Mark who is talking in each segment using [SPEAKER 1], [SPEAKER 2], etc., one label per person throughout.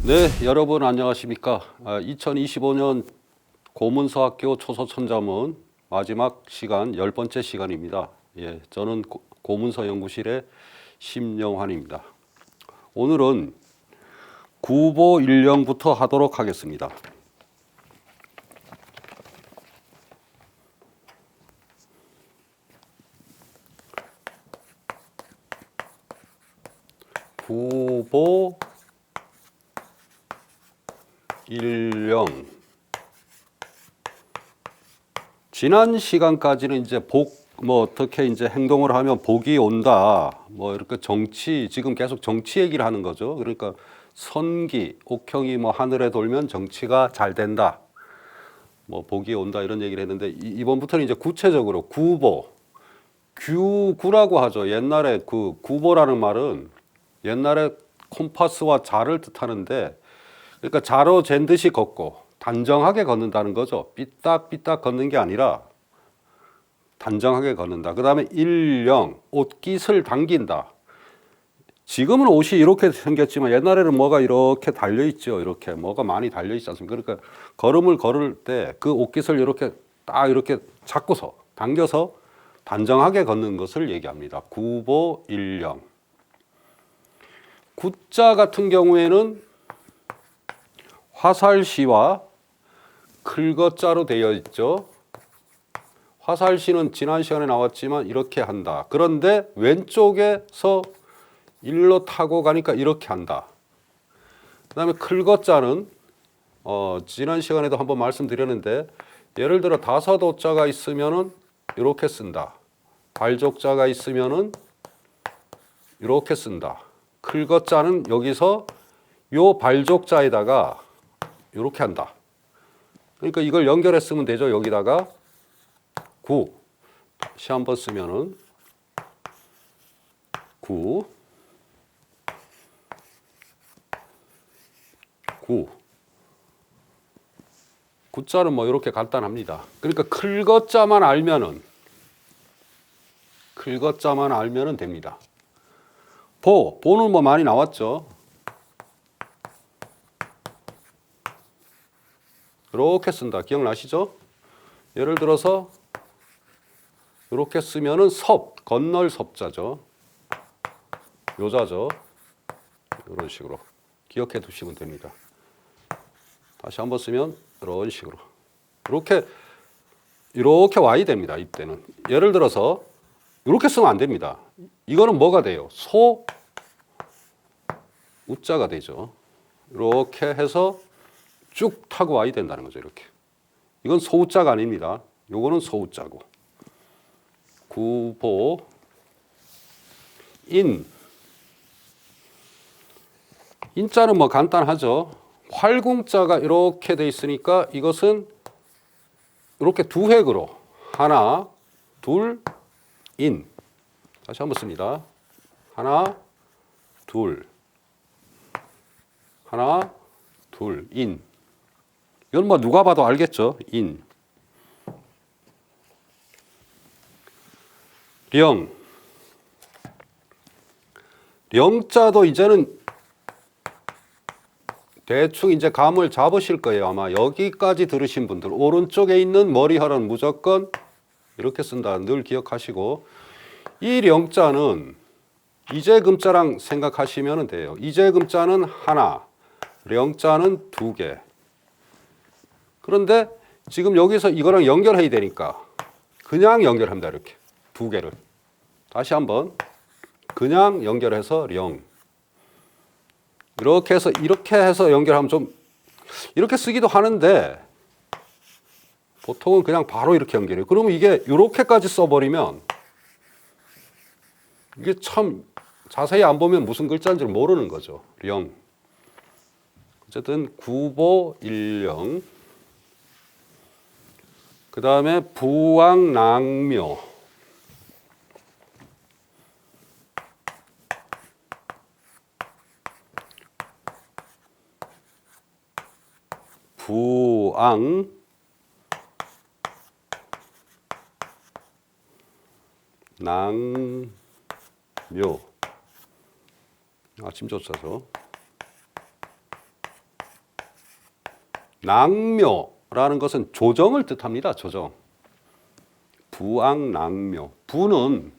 [SPEAKER 1] 네, 여러분 안녕하십니까? 2025년 고문서학교 초소천자문 마지막 시간 10번째 시간입니다. 예, 저는 고문서 연구실의 심영환입니다. 오늘은 구보 일령부터 하도록 하겠습니다. 구보 일령. 지난 시간까지는 이제 어떻게 이제 행동을 하면 복이 온다. 이렇게 정치, 지금 계속 정치 얘기를 하는 거죠. 그러니까 선기, 옥형이 하늘에 돌면 정치가 잘 된다. 복이 온다 이런 얘기를 했는데 이번부터는 이제 구체적으로 구보, 규구라고 하죠. 옛날에 그 구보라는 말은 옛날에 콤파스와 자를 뜻하는데 그러니까 자로 잰 듯이 걷고 단정하게 걷는다는 거죠. 삐딱삐딱 걷는 게 아니라 단정하게 걷는다. 그 다음에 일령, 옷깃을 당긴다. 지금은 옷이 이렇게 생겼지만 옛날에는 뭐가 이렇게 달려있죠. 이렇게 뭐가 많이 달려있지 않습니까? 그러니까 걸음을 걸을 때 그 옷깃을 이렇게 딱 이렇게 잡고서 당겨서 단정하게 걷는 것을 얘기합니다. 구보 일령. 구자 같은 경우에는 화살시와 클거자로 되어 있죠. 화살시는 지난 시간에 나왔지만 이렇게 한다. 그런데 왼쪽에서 일로 타고 가니까 이렇게 한다. 그 다음에 클거자는 지난 시간에도 한번 말씀드렸는데 예를 들어 다섯오자가 있으면은 이렇게 쓴다. 발족자가 있으면은 이렇게 쓴다. 클거자는 여기서 요 발족자에다가 이렇게 한다. 그러니까 이걸 연결해 쓰면 되죠. 여기다가 구. 다시 한번 쓰면은 구. 구. 구자는 이렇게 간단합니다. 그러니까 클거자만 알면은 됩니다. 보는 많이 나왔죠. 이렇게 쓴다. 기억나시죠? 예를 들어서 이렇게 쓰면은 건널 섭자죠. 요자죠. 이런 식으로 기억해 두시면 됩니다. 다시 한번 쓰면 이런 식으로 이렇게 와야 됩니다. 이때는 예를 들어서 이렇게 쓰면 안 됩니다. 이거는 뭐가 돼요? 우자가 되죠. 이렇게 해서 쭉 타고 와야 된다는 거죠. 이렇게. 이건 소우자가 아닙니다. 요거는 소우자고. 구보 인자는 간단하죠. 활궁자가 이렇게 돼 있으니까 이것은 이렇게 두 획으로 하나, 둘, 인. 다시 한번 씁니다. 하나, 둘, 하나, 둘, 인. 이건 누가 봐도 알겠죠? 인. 령. 령자도 이제는 대충 이제 감을 잡으실 거예요. 아마 여기까지 들으신 분들 오른쪽에 있는 머리혈은 무조건 이렇게 쓴다. 늘 기억하시고 이 령자는 이제금자랑 생각하시면 돼요. 이제금자는 하나, 령자는 두 개. 그런데 지금 여기서 이거랑 연결해야 되니까 그냥 연결합니다. 이렇게 두 개를. 다시 한번 그냥 연결해서 령. 이렇게 해서 연결하면 좀 이렇게 쓰기도 하는데 보통은 그냥 바로 이렇게 연결해요. 그러면 이게 이렇게까지 써버리면 이게 참 자세히 안 보면 무슨 글자인지 모르는 거죠. 령. 어쨌든 구보 일령. 그 다음에 부왕낭묘. 부왕 낭묘. 아침조차죠. 낭묘라는 것은 조정을 뜻합니다. 조정. 부앙낭묘. 부는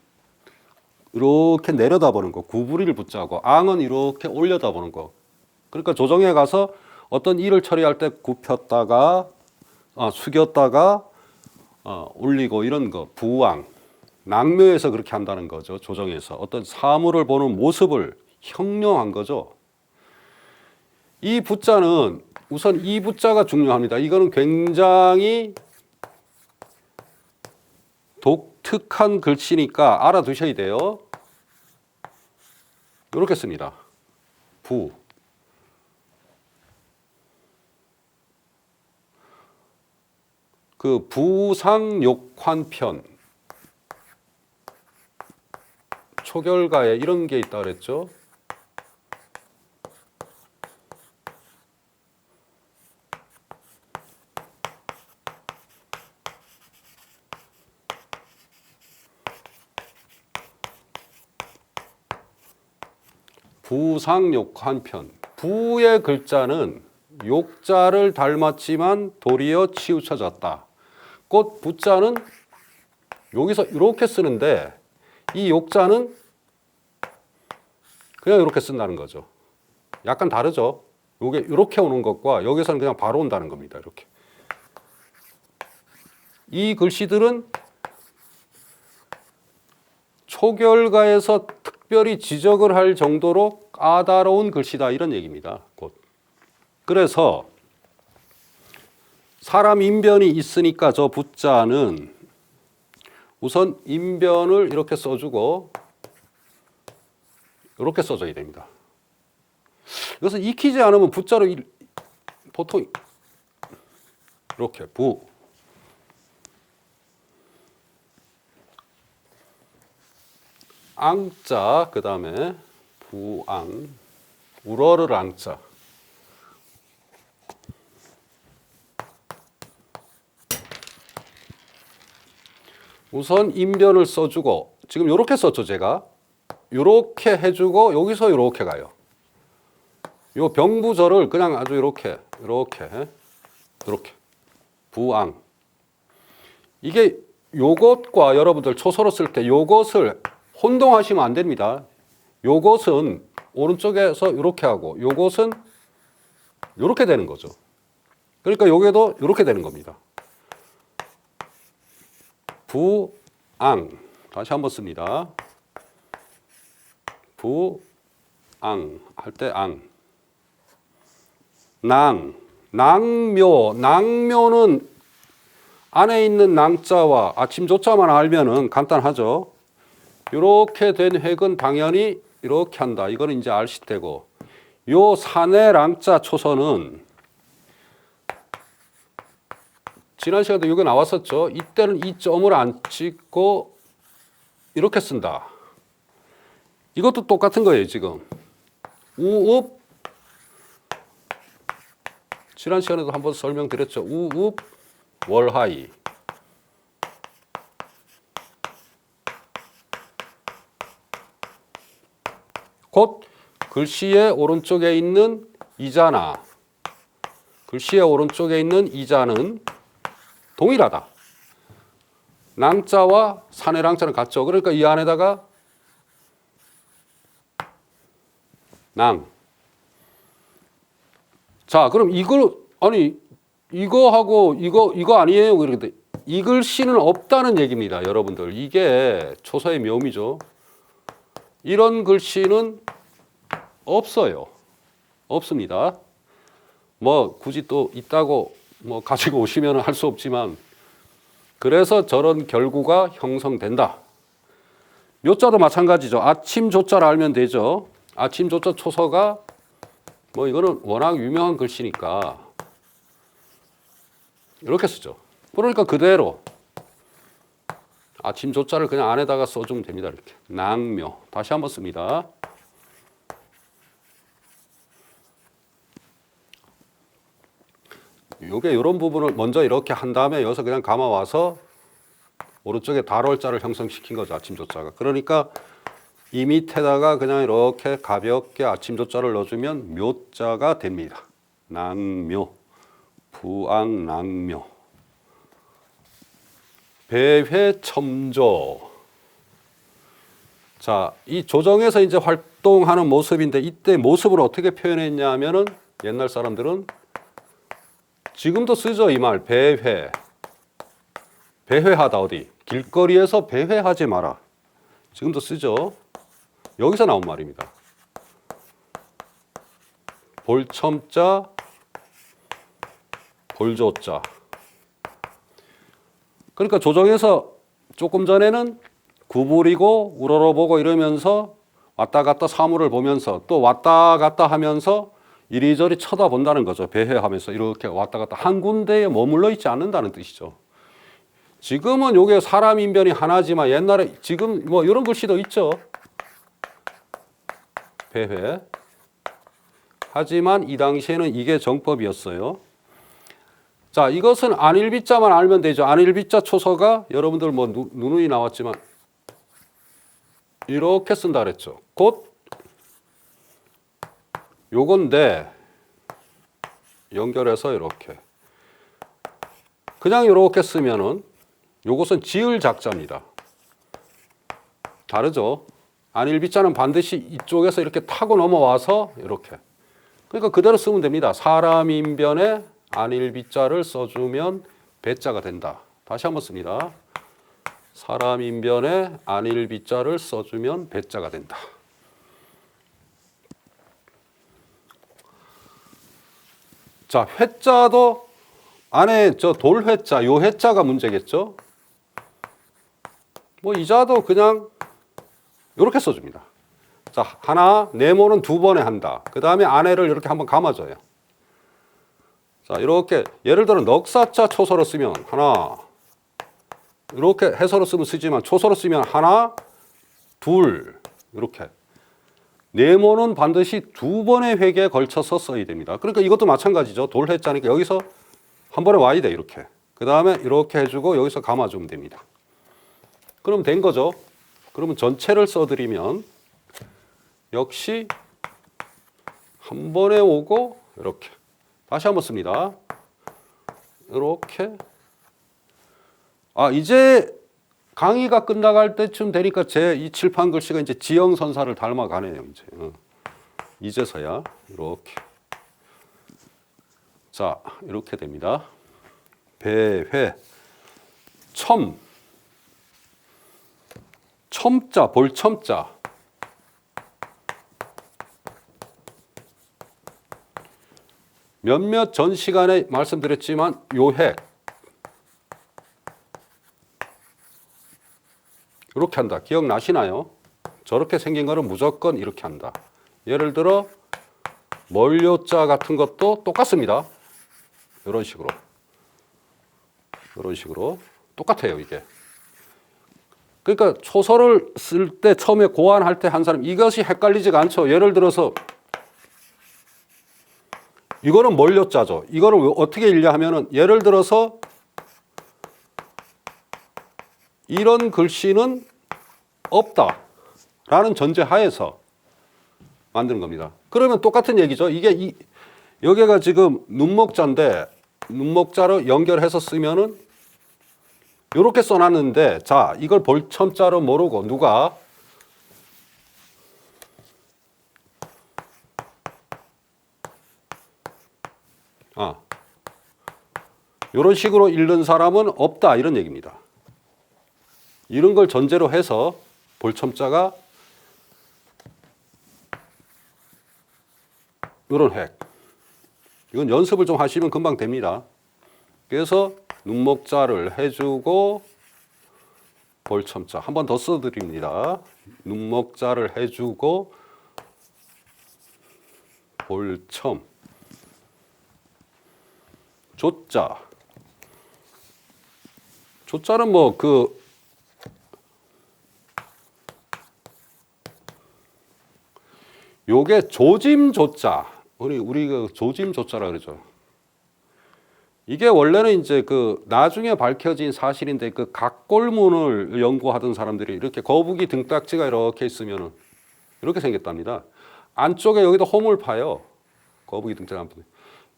[SPEAKER 1] 이렇게 내려다보는 거, 구부리를 붙자고, 앙은 이렇게 올려다보는 거. 그러니까 조정에 가서 어떤 일을 처리할 때 굽혔다가 숙였다가 올리고 이런 거, 부앙. 낭묘에서 그렇게 한다는 거죠. 조정에서 어떤 사물을 보는 모습을 형용한 거죠. 이 부자는 우선 이 부자가 중요합니다. 이거는 굉장히 독특한 글씨니까 알아두셔야 돼요. 이렇게 씁니다. 부. 그 부상욕환편. 초결가에 이런 게 있다 그랬죠. 부상욕환편. 부의 글자는 욕자를 닮았지만 도리어 치우쳐졌다. 꽃 부자는 여기서 이렇게 쓰는데 이 욕자는 그냥 이렇게 쓴다는 거죠. 약간 다르죠. 이게 이렇게 오는 것과 여기서는 그냥 바로 온다는 겁니다. 이렇게. 이 글씨들은 초결가에서 특별히 지적을 할 정도로 까다로운 글씨다 이런 얘기입니다. 곧. 그래서 사람 인변이 있으니까 저 부자는 우선 인변을 이렇게 써주고 이렇게 써줘야 됩니다. 이것을 익히지 않으면 부자로 보통 이렇게 부 앙자 그 다음에 부앙 우러를 앙자 우선 인변을 써주고 지금 이렇게 썼죠 제가 이렇게 해주고 여기서 이렇게 가요. 요 병부절을 그냥 아주 이렇게 부앙 이게 요것과 여러분들 초서로 쓸 때 요것을 혼동하시면 안 됩니다. 요것은 오른쪽에서 이렇게 하고 요것은 이렇게 되는 거죠. 그러니까 요게도 이렇게 되는 겁니다. 부앙 다시 한번 씁니다. 부앙 할 때 앙 낭묘는 안에 있는 낭자와 아침조자만 알면은 간단하죠. 이렇게 된 획은 당연히 이렇게 한다. 이거는 이제 알시되고 요 산의 랑자 초선은 지난 시간에 이게 나왔었죠. 이때는 이 점을 안 찍고 이렇게 쓴다. 이것도 똑같은 거예요. 지금 우읍 지난 시간에도 한번 설명드렸죠. 우읍 월하이 곧 글씨의 오른쪽에 있는 이자나 글씨의 오른쪽에 있는 이자는 동일하다. 랑자와 산의 랑자는 같죠. 그러니까 이 안에다가 낭. 자, 그럼 이걸 이거하고 이거 아니에요. 그런데 이 글씨는 없다는 얘기입니다, 여러분들. 이게 초서의 묘미죠. 이런 글씨는 없어요. 없습니다. 뭐 굳이 또 있다고 뭐 가지고 오시면 할 수 없지만 그래서 저런 결구가 형성된다. 묘자도 마찬가지죠. 아침 조자를 알면 되죠. 아침 조자 초서가 뭐 이거는 워낙 유명한 글씨니까 이렇게 쓰죠. 그러니까 그대로 아침 조자를 그냥 안에다가 써주면 됩니다. 이렇게 낭묘 다시 한번 씁니다. 요게 이런 부분을 먼저 이렇게 한 다음에 여기서 그냥 감아와서 오른쪽에 달월자를 형성시킨 거죠. 아침 조자가. 그러니까 이 밑에다가 그냥 이렇게 가볍게 아침 조자를 넣어주면 묘자가 됩니다. 낭묘. 부악낭묘, 배회첨조. 자, 이 조정에서 이제 활동하는 모습인데 이때 모습을 어떻게 표현했냐면은 옛날 사람들은 지금도 쓰죠, 이 말. 배회. 배회하다 어디? 길거리에서 배회하지 마라. 지금도 쓰죠. 여기서 나온 말입니다. 볼첨자, 볼조자. 그러니까 조정에서 조금 전에는 구부리고 우러러보고 이러면서 왔다 갔다 사물을 보면서 또 왔다 갔다 하면서 이리저리 쳐다본다는 거죠. 배회하면서 이렇게 왔다 갔다 한 군데에 머물러 있지 않는다는 뜻이죠. 지금은 요게 사람 인변이 하나지만 옛날에 지금 뭐 이런 글씨도 있죠. 배회. 하지만 이 당시에는 이게 정법이었어요. 자, 이것은 안일비자만 알면 되죠. 안일비자 초서가 여러분들 뭐 누누이 나왔지만 이렇게 쓴다 그랬죠. 곧 요건데 연결해서 이렇게 그냥 이렇게 쓰면은 요것은 지을 작자입니다. 다르죠. 안일비자는 반드시 이쪽에서 이렇게 타고 넘어와서 이렇게. 그러니까 그대로 쓰면 됩니다. 사람 인변에 안일비자를 써주면 배자가 된다. 다시 한번 씁니다. 사람 인변에 안일비자를 써주면 배자가 된다. 자, 회자도 안에 저 돌회자, 요 회자가 문제겠죠. 뭐 이자도 그냥 이렇게 써줍니다. 자, 하나, 네모는 두 번에 한다. 그 다음에 안에를 이렇게 한번 감아줘요. 자, 이렇게 예를 들어 넉사자 초서로 쓰면 하나, 이렇게 해서로 쓰면 쓰지만 초서로 쓰면 하나, 둘 이렇게. 네모는 반드시 두 번의 획에 걸쳐서 써야 됩니다. 그러니까 이것도 마찬가지죠. 돌회자니까 여기서 한 번에 와야 돼 이렇게. 그 다음에 이렇게 해주고 여기서 감아주면 됩니다. 그럼 된 거죠. 그러면 전체를 써드리면 역시 한 번에 오고 이렇게. 다시 한번 씁니다. 이렇게. 아, 이제 강의가 끝나갈 때쯤 되니까 제 이 칠판 글씨가 이제 지형선사를 닮아가네요. 이제서야 이렇게. 자, 이렇게 됩니다. 배회, 첨자, 볼첨자. 몇몇 전 시간에 말씀드렸지만 요획 이렇게 한다. 기억나시나요? 저렇게 생긴 거는 무조건 이렇게 한다. 예를 들어 멀요자 같은 것도 똑같습니다. 이런 식으로 똑같아요. 이게. 그러니까 초서를 쓸 때 처음에 고안할 때 한 사람 이것이 헷갈리지가 않죠. 예를 들어서 이거는 멀요자죠. 이거를 어떻게 읽냐 하면은 예를 들어서 이런 글씨는 없다라는 전제 하에서 만드는 겁니다. 그러면 똑같은 얘기죠. 이게 여기가 지금 눈목자인데 눈목자로 연결해서 쓰면은 이렇게 써놨는데 자, 이걸 볼첨자로 모르고 누가 이런 식으로 읽는 사람은 없다 이런 얘기입니다. 이런 걸 전제로 해서 볼첨자가 이런 획. 이건 연습을 좀 하시면 금방 됩니다. 그래서 눈목자를 해주고 볼첨자 한 번 더 써드립니다. 눈목자를 해주고 볼첨 조자. 조자는 뭐 요게 조짐조자. 우리 그 조짐조자라 그러죠. 이게 원래는 이제 나중에 밝혀진 사실인데 각골문을 연구하던 사람들이 이렇게 거북이 등딱지가 이렇게 있으면은 이렇게 생겼답니다. 안쪽에 여기다 홈을 파요. 거북이 등딱지 안쪽에.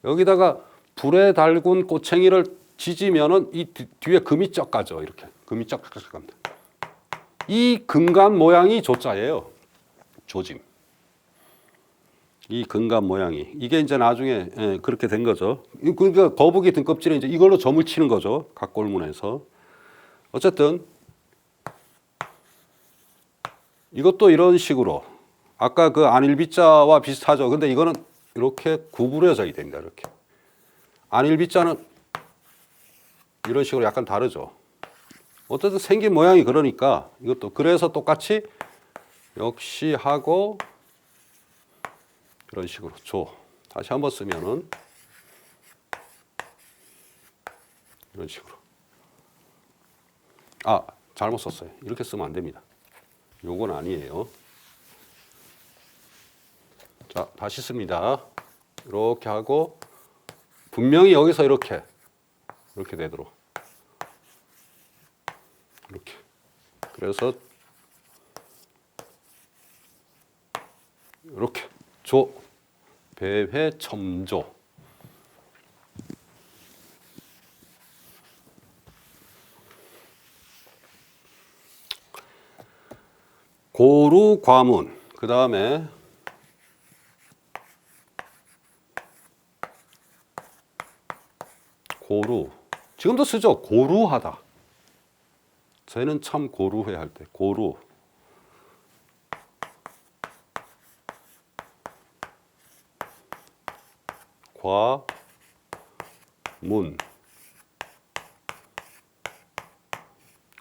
[SPEAKER 1] 여기다가 불에 달군 꼬챙이를 지지면은 이 뒤에 금이 쩍 가죠. 이렇게 금이 쩍 갑니다. 이 금간 모양이 조자예요. 조짐. 이 금간 모양이 이게 이제 나중에 그렇게 된 거죠. 그러니까 거북이 등껍질에 이제 이걸로 점을 치는 거죠. 각골문에서. 어쨌든 이것도 이런 식으로 아까 그 안일비자와 비슷하죠. 근데 이거는 이렇게 구부려져야 됩니다. 이렇게. 안일비자는 이런 식으로 약간 다르죠. 어쨌든 생긴 모양이 그러니까 이것도 그래서 똑같이 역시 하고 이런 식으로 조. 다시 한번 쓰면은 이런 식으로. 아, 잘못 썼어요. 이렇게 쓰면 안 됩니다. 요건 아니에요. 자, 다시 씁니다. 이렇게 하고 분명히 여기서 이렇게 되도록 이렇게. 그래서 이렇게 조 배회 첨조. 고루 과문. 그 다음에 고루. 지금도 쓰죠. 고루하다. 쟤는 참 고루해 할 때 고루. 과문.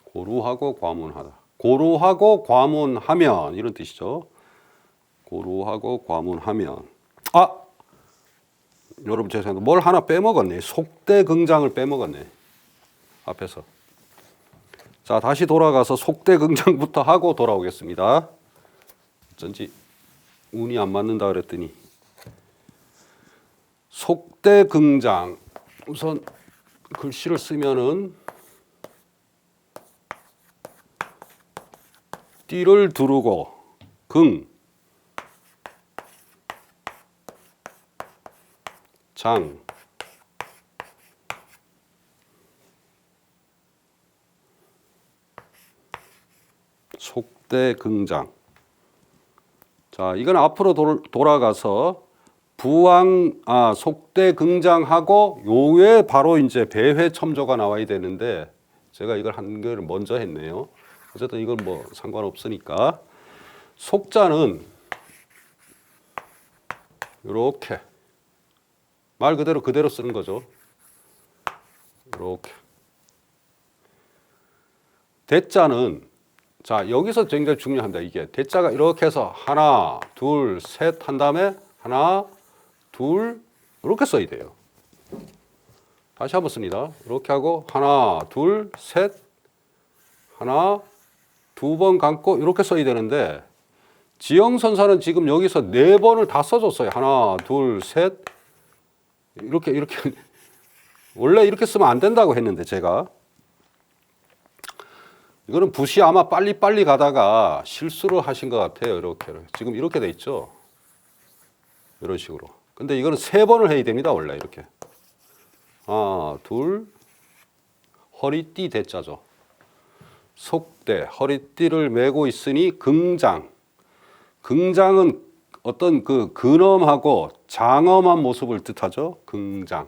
[SPEAKER 1] 고루하고 과문하다. 고루하고 과문하면 이런 뜻이죠. 고루하고 과문하면. 아, 여러분 죄송합니다. 뭘 하나 빼먹었네. 속대긍장을 빼먹었네. 앞에서. 자, 다시 돌아가서 속대긍장부터 하고 돌아오겠습니다. 어쩐지 운이 안 맞는다 그랬더니. 속대긍장. 우선 글씨를 쓰면은 띠를 두르고 긍, 장, 속대긍장. 자, 이건 앞으로 돌아가서 속대긍장하고 요 외에 바로 이제 배회첨조가 나와야 되는데 제가 이걸 한 개를 먼저 했네요. 어쨌든 이건 뭐 상관없으니까. 속자는 이렇게 말 그대로 쓰는 거죠. 이렇게. 대자는 자, 여기서 굉장히 중요합니다. 이게 대자가 이렇게 해서 하나, 둘, 셋 한 다음에 하나, 둘 이렇게 써야 돼요. 다시 한번 씁니다. 이렇게 하고 하나, 둘, 셋, 하나, 두 번 감고 이렇게 써야 되는데 지형선사는 지금 여기서 네 번을 다 써줬어요. 하나, 둘, 셋 이렇게 원래 이렇게 쓰면 안 된다고 했는데 제가 이거는 붓이 아마 빨리 가다가 실수를 하신 것 같아요. 이렇게 지금 이렇게 돼 있죠. 이런 식으로. 근데 이거는 세 번을 해야 됩니다. 원래 이렇게 하나, 둘, 허리띠 대자죠. 속대, 허리띠를 메고 있으니 긍장. 긍장은 어떤 그 근엄하고 장엄한 모습을 뜻하죠. 긍장.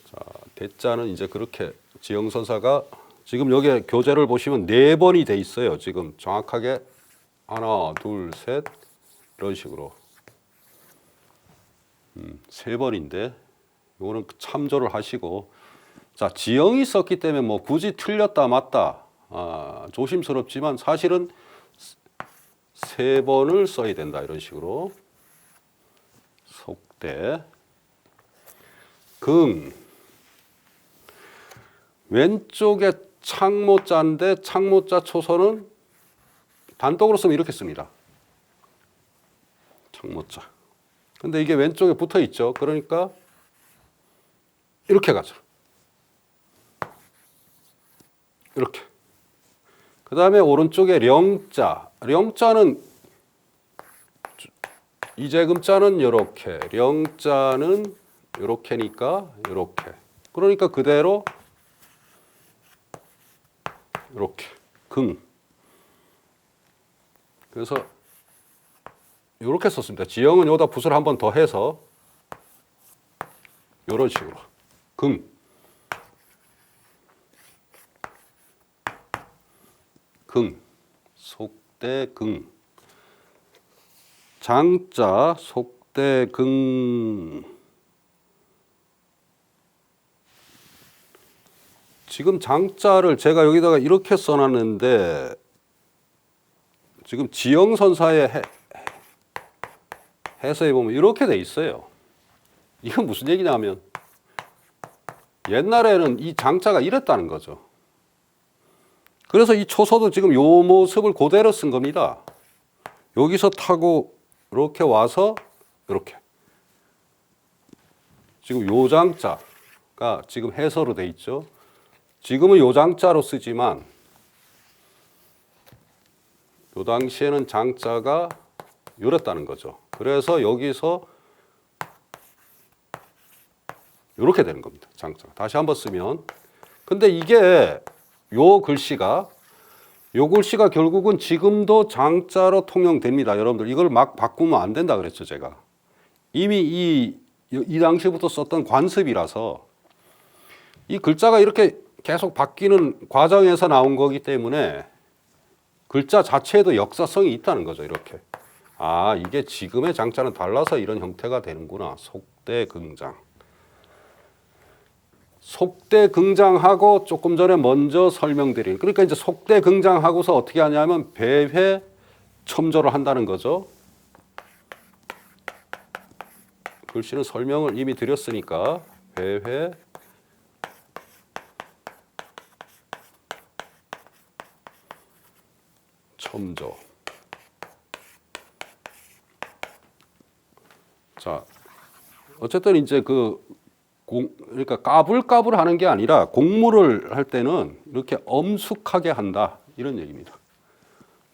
[SPEAKER 1] 자, 대자는 이제 그렇게 지형선사가 지금 여기 교재를 보시면 네 번이 돼 있어요. 지금 정확하게 하나, 둘, 셋 이런 식으로 세 번인데 이거는 참조를 하시고. 자, 지형이 썼기 때문에 뭐 굳이 틀렸다 맞다 조심스럽지만 사실은 세 번을 써야 된다. 이런 식으로. 속대. 긍. 왼쪽에 창모자인데 창모자 초선은 단독으로 쓰면 이렇게 씁니다. 창모자. 근데 이게 왼쪽에 붙어 있죠. 그러니까 이렇게 가죠. 이렇게. 그 다음에 오른쪽에 령자. 령자는 이재금자는 이렇게, 령자는 이렇게니까 이렇게. 그러니까 그대로 이렇게 긍. 그래서 이렇게 썼습니다. 지형은 여기다 붓을 한 번 더 해서 이런 식으로 긍. 긍. 속대긍. 장자 속대긍. 지금 장자를 제가 여기다가 이렇게 써놨는데 지금 지형선사의 해서에 보면 이렇게 돼 있어요. 이건 무슨 얘기냐면 옛날에는 이 장자가 이랬다는 거죠. 그래서 이 초소도 지금 요 모습을 그대로 쓴 겁니다. 여기서 타고 이렇게 와서 이렇게. 지금 요 장자가 지금 해서로 돼 있죠. 지금은 요 장자로 쓰지만 요 당시에는 장자가 이랬다는 거죠. 그래서 여기서 이렇게 되는 겁니다. 장자가. 다시 한번 쓰면. 근데 이게 요 글씨가 결국은 지금도 장자로 통용됩니다. 여러분들 이걸 막 바꾸면 안 된다 그랬죠, 제가. 이미 이 당시부터 썼던 관습이라서 이 글자가 이렇게 계속 바뀌는 과정에서 나온 거기 때문에 글자 자체에도 역사성이 있다는 거죠. 이렇게. 아, 이게 지금의 장자는 달라서 이런 형태가 되는구나. 속대긍장. 속대긍장하고 조금 전에 먼저 설명드린, 그러니까 이제 속대긍장하고서 어떻게 하냐면 배회 첨조를 한다는 거죠. 글씨는 설명을 이미 드렸으니까 배회 첨조. 자, 어쨌든 이제 그러니까 까불까불 하는 게 아니라 공무를 할 때는 이렇게 엄숙하게 한다. 이런 얘기입니다.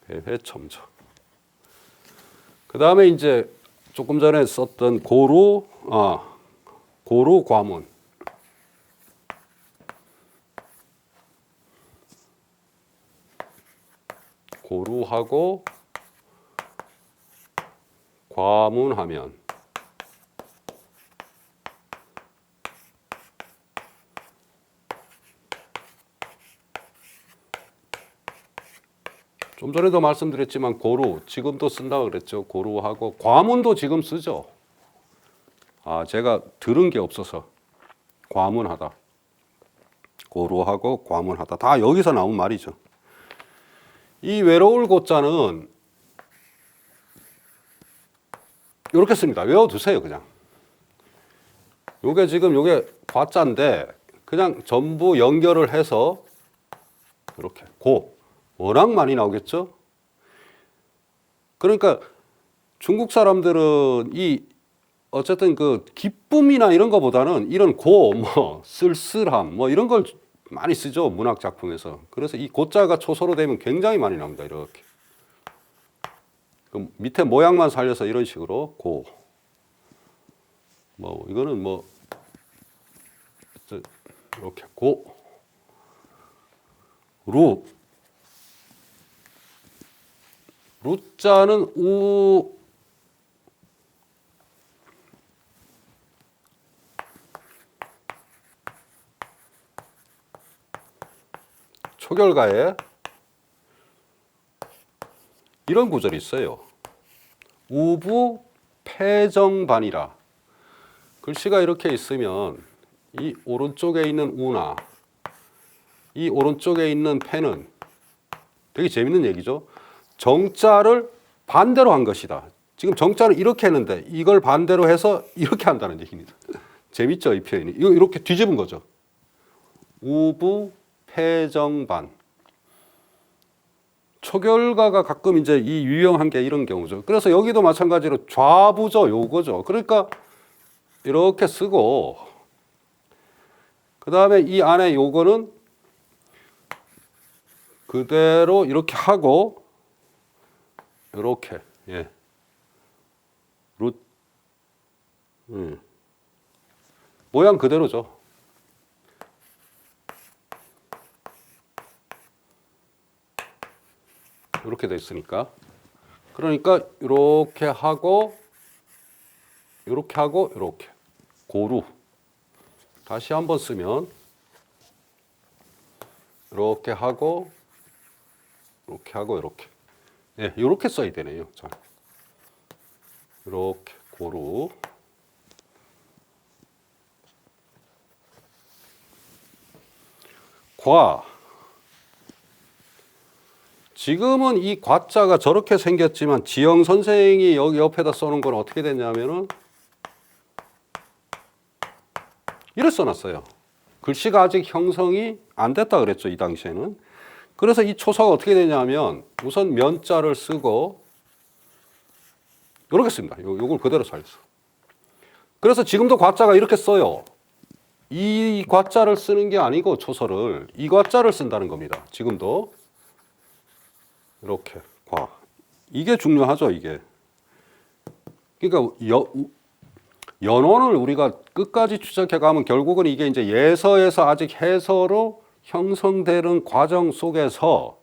[SPEAKER 1] 배회 첨조. 그 다음에 이제 조금 전에 썼던 고루 과문. 고루하고 과문하면 좀 전에도 말씀드렸지만 고루 지금도 쓴다고 그랬죠. 고루하고 과문도 지금 쓰죠. 아, 제가 들은 게 없어서 과문하다. 고루하고 과문하다. 다 여기서 나온 말이죠. 이 외로울 고자는 이렇게 씁니다. 외워두세요, 그냥. 요게 지금 요게 과자인데 그냥 전부 연결을 해서 이렇게 워낙 많이 나오겠죠? 그러니까 중국 사람들은 어쨌든 그 기쁨이나 이런 거보다는 이런 쓸쓸함 이런 걸 많이 쓰죠, 문학 작품에서. 그래서 이 고자가 초소로 되면 굉장히 많이 나옵니다. 이렇게. 그 밑에 모양만 살려서 이런 식으로 이거는 이렇게 루자는 초결가에 이런 구절이 있어요. 우부 패정반이라. 글씨가 이렇게 있으면 이 오른쪽에 있는 우나 이 오른쪽에 있는 패는 되게 재밌는 얘기죠. 정자를 반대로 한 것이다. 지금 정자를 이렇게 했는데 이걸 반대로 해서 이렇게 한다는 얘기입니다. 재밌죠, 이 표현이. 이거 이렇게 뒤집은 거죠. 우부 패정반. 초결가가 가끔 이제 이 유형한 게 이런 경우죠. 그래서 여기도 마찬가지로 좌부죠, 요거죠. 그러니까 이렇게 쓰고, 그 다음에 이 안에 요거는 그대로 이렇게 하고, 이렇게, 모양 그대로죠. 이렇게 돼 있으니까. 그러니까 이렇게 하고 이렇게 고루. 다시 한번 쓰면 이렇게 하고 이렇게. 예, 이렇게 써야 되네요. 자, 이렇게 고루. 과. 지금은 이 과자가 저렇게 생겼지만 지영 선생이 여기 옆에다 써놓은 건 어떻게 됐냐면은 이렇게 써놨어요. 글씨가 아직 형성이 안 됐다 그랬죠, 이 당시에는. 그래서 이 초서가 어떻게 되냐면 우선 면자를 쓰고 이렇게 씁니다. 요걸 그대로 살렸어. 그래서 지금도 과자가 이렇게 써요. 이 과자를 쓰는 게 아니고 초서를 이 과자를 쓴다는 겁니다. 지금도 이렇게 과. 이게 중요하죠, 이게. 그러니까 연원을 우리가 끝까지 추적해 가면 결국은 이게 이제 예서에서 아직 해서로 형성되는 과정 속에서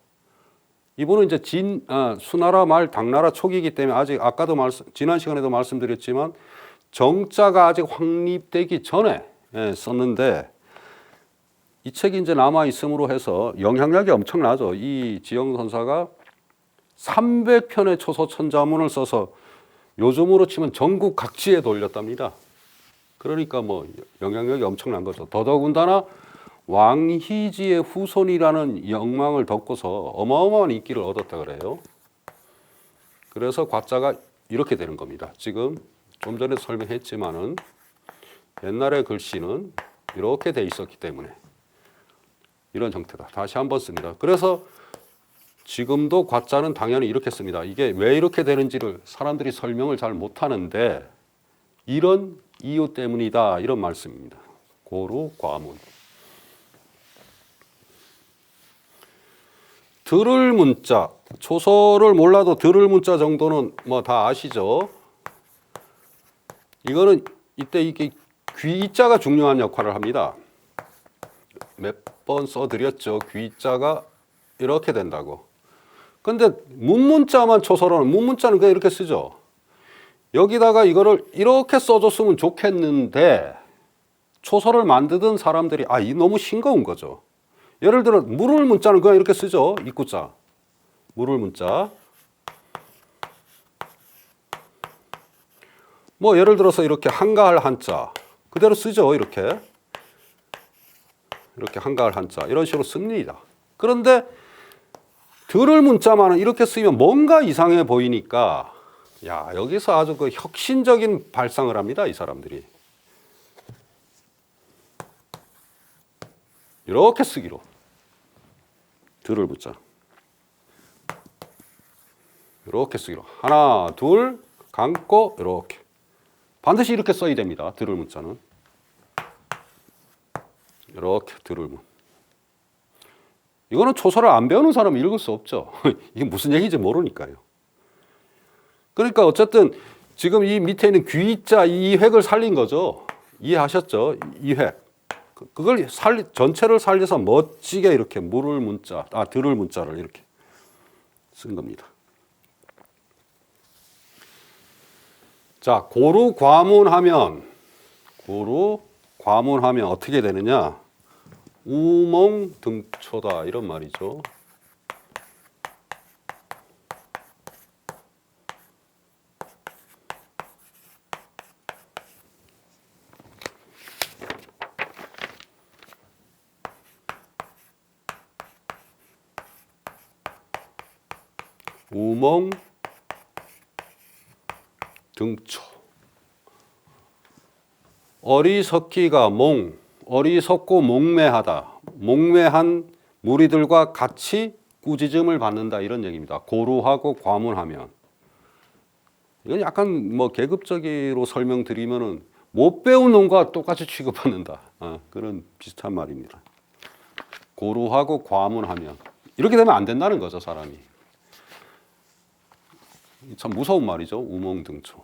[SPEAKER 1] 이분은 이제 수나라 말 당나라 초기이기 때문에 아직 아까도 지난 시간에도 말씀드렸지만 정자가 아직 확립되기 전에 썼는데 이 책이 이제 남아 있음으로 해서 영향력이 엄청나죠. 이 지영 선사가 300편의 초서 천자문을 써서 요즘으로 치면 전국 각지에 돌렸답니다. 그러니까 뭐 영향력이 엄청난 거죠. 더더군다나 왕희지의 후손이라는 영광을 덮고서 어마어마한 인기를 얻었다 그래요. 그래서 과자가 이렇게 되는 겁니다. 지금 좀 전에 설명했지만은 옛날의 글씨는 이렇게 돼 있었기 때문에 이런 형태다. 다시 한번 씁니다. 그래서 지금도 과자는 당연히 이렇게 씁니다. 이게 왜 이렇게 되는지를 사람들이 설명을 잘 못하는데 이런 이유 때문이다 이런 말씀입니다. 고루 과문. 들을 문자, 초서를 몰라도 들을 문자 정도는 뭐 다 아시죠? 이거는 이때 이게 귀자가 중요한 역할을 합니다. 몇 번 써드렸죠. 귀자가 이렇게 된다고. 근데 문문자만 초서로는 문문자는 그냥 이렇게 쓰죠. 여기다가 이거를 이렇게 써줬으면 좋겠는데 초서를 만드던 사람들이 이 너무 싱거운 거죠. 예를 들어 물을 문자는 그냥 이렇게 쓰죠. 입구자. 물을 문자. 뭐 예를 들어서 이렇게 한가할 한자 그대로 쓰죠. 이렇게 한가할 한자 이런 식으로 씁니다. 그런데 들을 문자만은 이렇게 쓰면 뭔가 이상해 보이니까 여기서 아주 그 혁신적인 발상을 합니다. 이 사람들이. 이렇게 쓰기로. 들을 문자. 이렇게 쓰기로. 하나, 둘, 감고 이렇게. 반드시 이렇게 써야 됩니다. 들을 문자는. 이렇게 들을 문. 이거는 초서를 안 배우는 사람은 읽을 수 없죠. 이게 무슨 얘기인지 모르니까요. 그러니까 어쨌든 지금 이 밑에 있는 귀자 이 획을 살린 거죠. 이해하셨죠? 이 획. 그걸 전체를 살려서 멋지게 이렇게 물을 문자, 들을 문자를 이렇게 쓴 겁니다. 자, 고루 과문하면 어떻게 되느냐? 우몽등초다 이런 말이죠. 우몽등초. 어리석기가 어리석고 몽매하다. 몽매한 무리들과 같이 꾸짖음을 받는다 이런 얘기입니다. 고루하고 과문하면. 이건 약간 뭐 계급적으로 설명드리면은 못 배운 놈과 똑같이 취급받는다. 그런 비슷한 말입니다. 고루하고 과문하면 이렇게 되면 안 된다는 거죠, 사람이. 참 무서운 말이죠, 우몽등초.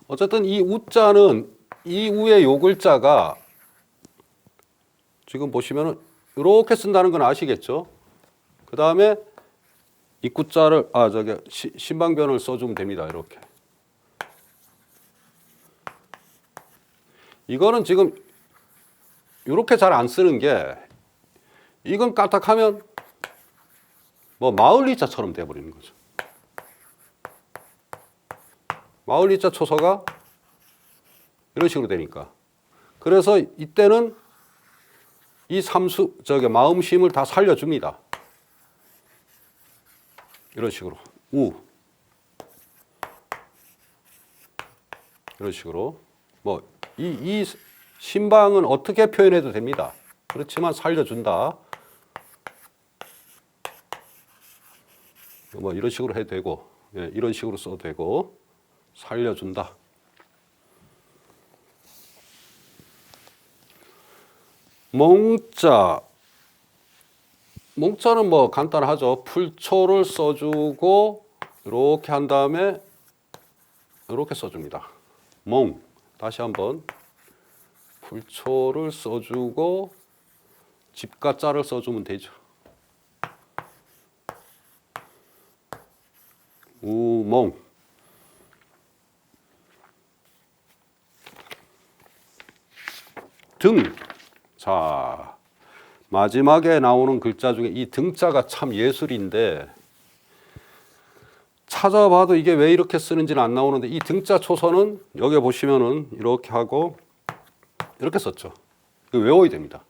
[SPEAKER 1] 어쨌든 이 우자는 이 우의 요 글자가 지금 보시면은 이렇게 쓴다는 건 아시겠죠? 그 다음에 입구자를 신방변을 써주면 됩니다. 이렇게. 이거는 지금 이렇게 잘 안 쓰는 게 이건 까딱하면 뭐 마을리자처럼 돼버리는 거죠. 마을리자 초서가 이런 식으로 되니까. 그래서 이때는 이 마음심을 다 살려줍니다. 이런 식으로. 이런 식으로. 뭐, 이 신방은 어떻게 표현해도 됩니다. 그렇지만 살려준다. 뭐, 이런 식으로 해도 되고, 예, 이런 식으로 써도 되고, 살려준다. 몽자는 뭐 간단하죠. 풀초를 써주고 이렇게 한 다음에 이렇게 써줍니다. 다시 한번 풀초를 써주고 집가자를 써주면 되죠. 우몽. 등. 자, 마지막에 나오는 글자 중에 이 등자가 참 예술인데 찾아봐도 이게 왜 이렇게 쓰는지는 안 나오는데 이 등자 초서는 여기 보시면은 이렇게 하고 이렇게 썼죠. 이거 외워야 됩니다.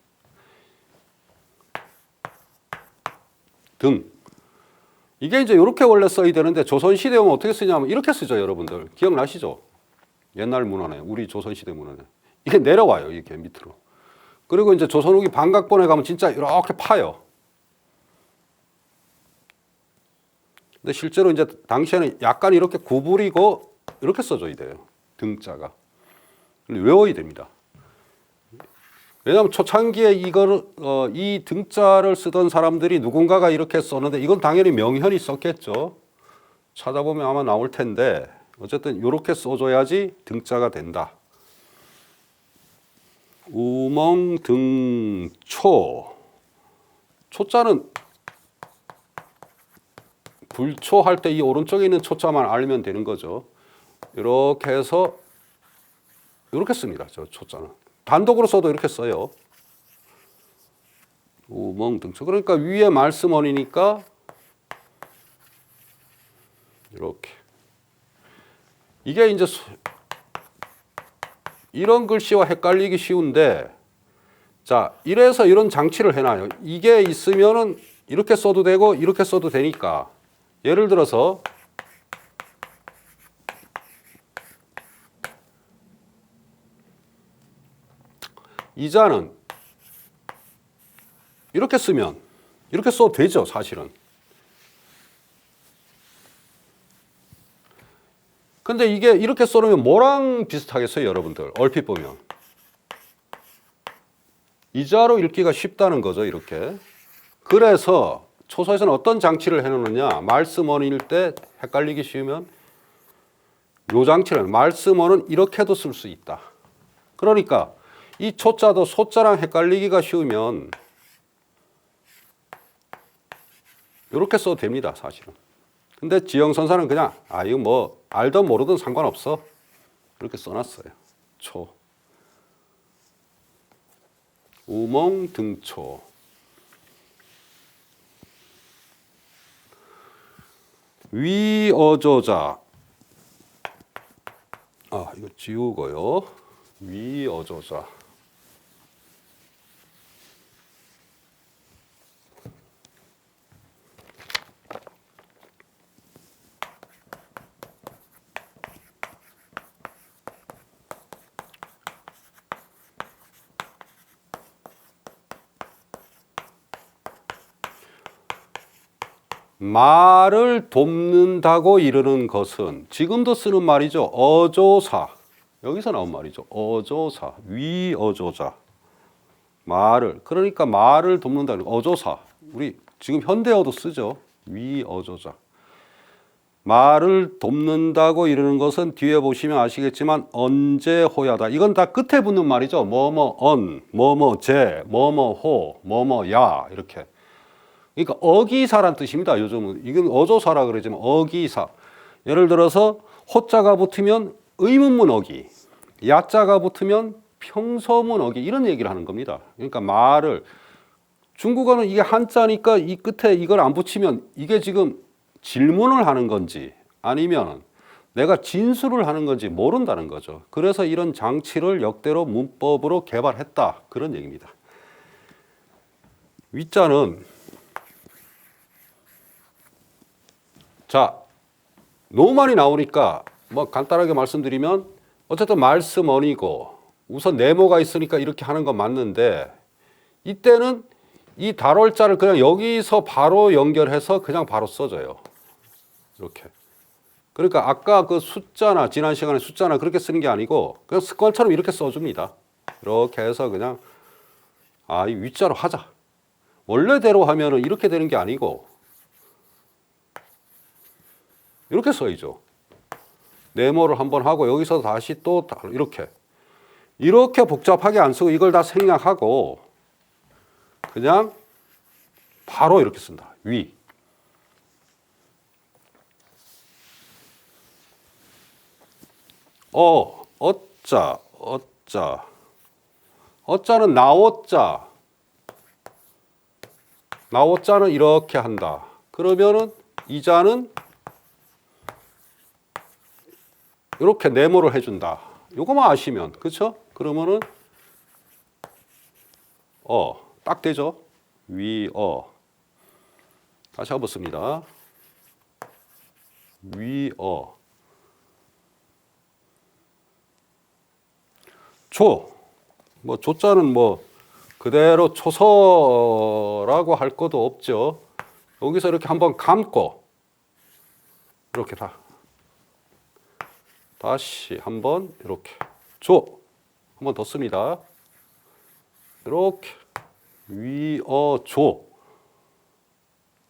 [SPEAKER 1] 등. 이게 이제 이렇게 원래 써야 되는데 조선시대 오면 어떻게 쓰냐면 이렇게 쓰죠, 여러분들. 기억나시죠? 옛날 문화네. 우리 조선시대 문화네. 이게 내려와요, 이렇게 밑으로. 그리고 이제 조선 후기 반각본에 가면 진짜 이렇게 파요. 근데 실제로 이제 당시에는 약간 이렇게 구부리고 이렇게 써줘야 돼요. 등자가. 외워야 됩니다. 왜냐하면 초창기에 이 등자를 쓰던 사람들이 누군가가 이렇게 썼는데 이건 당연히 명현이 썼겠죠. 찾아보면 아마 나올 텐데 어쨌든 이렇게 써줘야지 등자가 된다. 우멍등초. 초자는 불초할 때 이 오른쪽에 있는 초자만 알면 되는 거죠. 이렇게 해서 이렇게 씁니다. 저 초자는. 단독으로 써도 이렇게 써요. 우멍등초. 그러니까 위에 말씀원이니까 이렇게. 이게 이제 이런 글씨와 헷갈리기 쉬운데 자, 이래서 이런 장치를 해놔요. 이게 있으면은 이렇게 써도 되고 이렇게 써도 되니까 예를 들어서 이자는 이렇게 쓰면 이렇게 써도 되죠, 사실은. 근데 이게 이렇게 써놓으면 뭐랑 비슷하겠어요, 여러분들? 얼핏 보면. 이자로 읽기가 쉽다는 거죠, 이렇게. 그래서 초서에서는 어떤 장치를 해놓느냐. 말씀원일 때 헷갈리기 쉬우면 요 장치를, 말씀원은 이렇게도 쓸 수 있다. 그러니까 이 초자도 소자랑 헷갈리기가 쉬우면 이렇게 써도 됩니다, 사실은. 근데 지영선사는 그냥 이거 뭐 알든 모르든 상관없어. 이렇게 써놨어요. 초. 우멍등초. 위어조자. 이거 지우고요. 위어조자. 말을 돕는다고 이르는 것은 지금도 쓰는 말이죠. 어조사. 여기서 나온 말이죠. 어조사. 위어조자. 말을. 그러니까 말을 돕는다는 어조사. 우리 지금 현대어도 쓰죠. 위어조자. 말을 돕는다고 이러는 것은 뒤에 보시면 아시겠지만 언제호야다. 이건 다 끝에 붙는 말이죠. 뭐뭐 언, 뭐뭐 제, 뭐뭐 호, 뭐뭐 야 이렇게. 그러니까 어기사란 뜻입니다. 요즘은 이건 어조사라 그러지만 어기사. 예를 들어서 호자가 붙으면 의문문 어기, 야자가 붙으면 평서문 어기 이런 얘기를 하는 겁니다. 그러니까 말을 중국어는 이게 한자니까 이 끝에 이걸 안 붙이면 이게 지금 질문을 하는 건지 아니면 내가 진술을 하는 건지 모른다는 거죠. 그래서 이런 장치를 역대로 문법으로 개발했다. 그런 얘기입니다. 위자는 자, 너무 많이 나오니까 뭐 간단하게 말씀드리면 어쨌든 말씀언이고 우선 네모가 있으니까 이렇게 하는 건 맞는데 이때는 이 달월자를 그냥 여기서 바로 연결해서 그냥 바로 써줘요. 이렇게. 그러니까 아까 그 숫자나 지난 시간에 숫자나 그렇게 쓰는 게 아니고 그냥 습관처럼 이렇게 써줍니다. 이렇게 해서 그냥 이 위자로 하자. 원래대로 하면은 이렇게 되는 게 아니고 이렇게 써야죠. 네모를 한번 하고 여기서 다시 또 이렇게 복잡하게 안 쓰고 이걸 다 생략하고 그냥 바로 이렇게 쓴다. 위. 어자. 어자는 나오자. 나오자는 이렇게 한다. 그러면은 이자는 이렇게 네모를 해준다. 요거만 아시면 그렇죠? 그러면은 딱 되죠. 위어. 다시 한번 씁니다. 위어. 뭐 조자는 뭐 그대로 초서라고 할 것도 없죠. 여기서 이렇게 한번 감고 이렇게 다시 한번 이렇게 한 번 더 씁니다. 이렇게 위어조.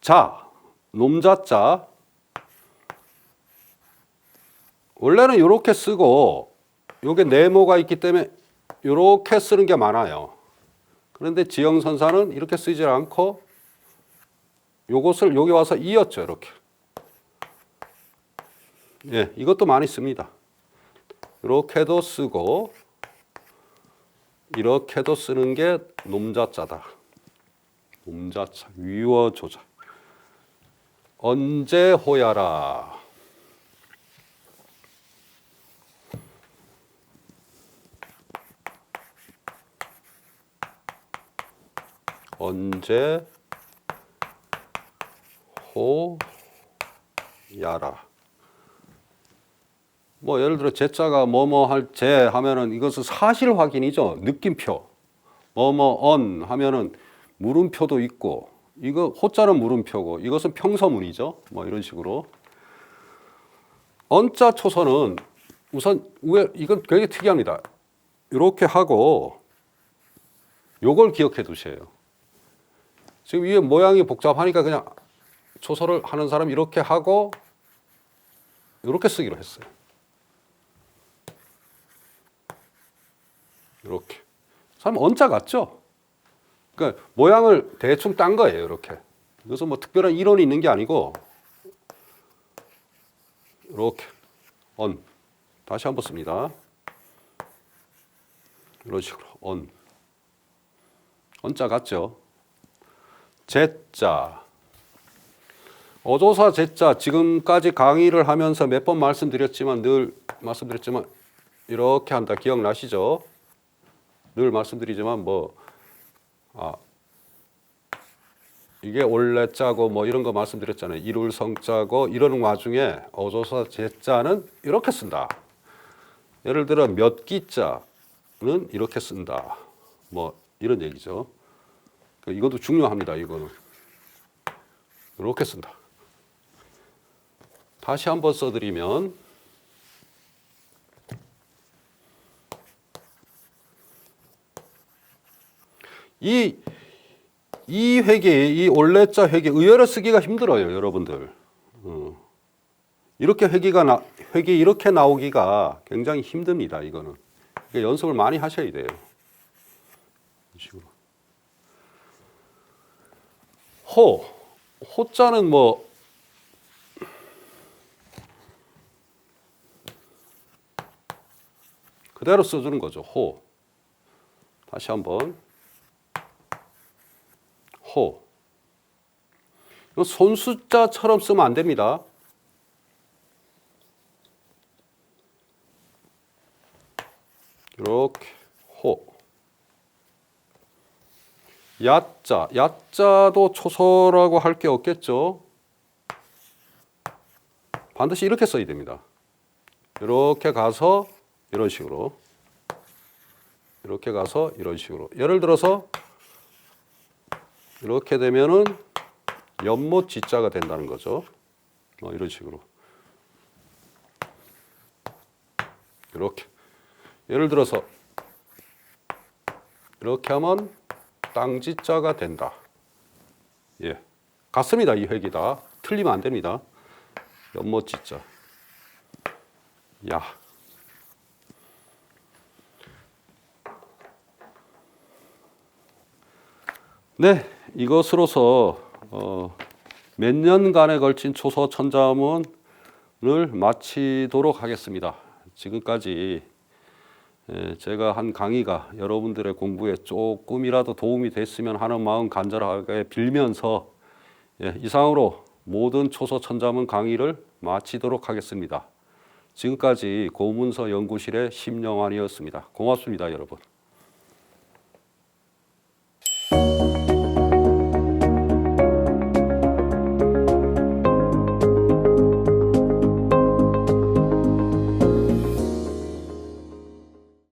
[SPEAKER 1] 자, 놈자자. 원래는 이렇게 쓰고 요게 네모가 있기 때문에 이렇게 쓰는 게 많아요. 그런데 지형선사는 이렇게 쓰지 않고 요것을 여기 와서 이었죠. 이렇게. 예, 이것도 많이 씁니다. 이렇게도 쓰고 이렇게도 쓰는 게 놈자자다. 놈자자, 위워조자. 언제호야라. 언제 호야라. 뭐 예를 들어 제자가 뭐뭐 할 제 하면은 이것은 사실 확인이죠. 느낌표. 뭐뭐 언 하면은 물음표도 있고 이거 호자는 물음표고 이것은 평서문이죠. 뭐 이런 식으로. 언자 초서는 우선 이건 굉장히 특이합니다. 이렇게 하고 요걸 기억해 두세요. 지금 이게 모양이 복잡하니까 그냥 초서를 하는 사람 이렇게 하고 이렇게 쓰기로 했어요. 이렇게. 사람 언자 같죠? 그러니까 모양을 대충 딴 거예요. 이렇게. 이것은 뭐 특별한 이론이 있는 게 아니고 이렇게 언. 다시 한번 씁니다. 이런 식으로 언. 언자 같죠? 제자. 어조사 제자 지금까지 강의를 하면서 몇 번 말씀드렸지만 이렇게 한다. 기억나시죠? 늘 말씀드리지만 이게 올레자고 뭐 이런 거 말씀드렸잖아요. 이룰성자고 이러는 와중에 어조사 제자는 이렇게 쓴다. 예를 들어 몇 기자는 이렇게 쓴다. 뭐 이런 얘기죠. 이것도 중요합니다. 이거는 이렇게 쓴다. 다시 한번 써드리면 이 회계, 이 올레자 회계 의외로 쓰기가 힘들어요, 여러분들. 이렇게 획이 이렇게 나오기가 굉장히 힘듭니다. 이거는 그러니까 연습을 많이 하셔야 돼요. 이런 식으로. 호자는 뭐 그대로 써주는 거죠. 호. 다시 한번 호. 이거 손숫자처럼 쓰면 안 됩니다. 이렇게 호. 야자. 야자도 초서라고 할 게 없겠죠. 반드시 이렇게 써야 됩니다. 이렇게 가서 이런 식으로. 이렇게 가서 이런 식으로. 예를 들어서 이렇게 되면은 연못 지자가 된다는 거죠. 이런 식으로. 이렇게. 예를 들어서 이렇게 하면 땅지자가 된다. 예, 같습니다. 이 획이 다 틀리면 안 됩니다. 연못지자. 야. 네, 이것으로서 몇 년간에 걸친 초서 천자문을 마치도록 하겠습니다. 지금까지 제가 한 강의가 여러분들의 공부에 조금이라도 도움이 됐으면 하는 마음 간절하게 빌면서 이상으로 모든 초서 천자문 강의를 마치도록 하겠습니다. 지금까지 고문서 연구실의 심영환이었습니다. 고맙습니다, 여러분.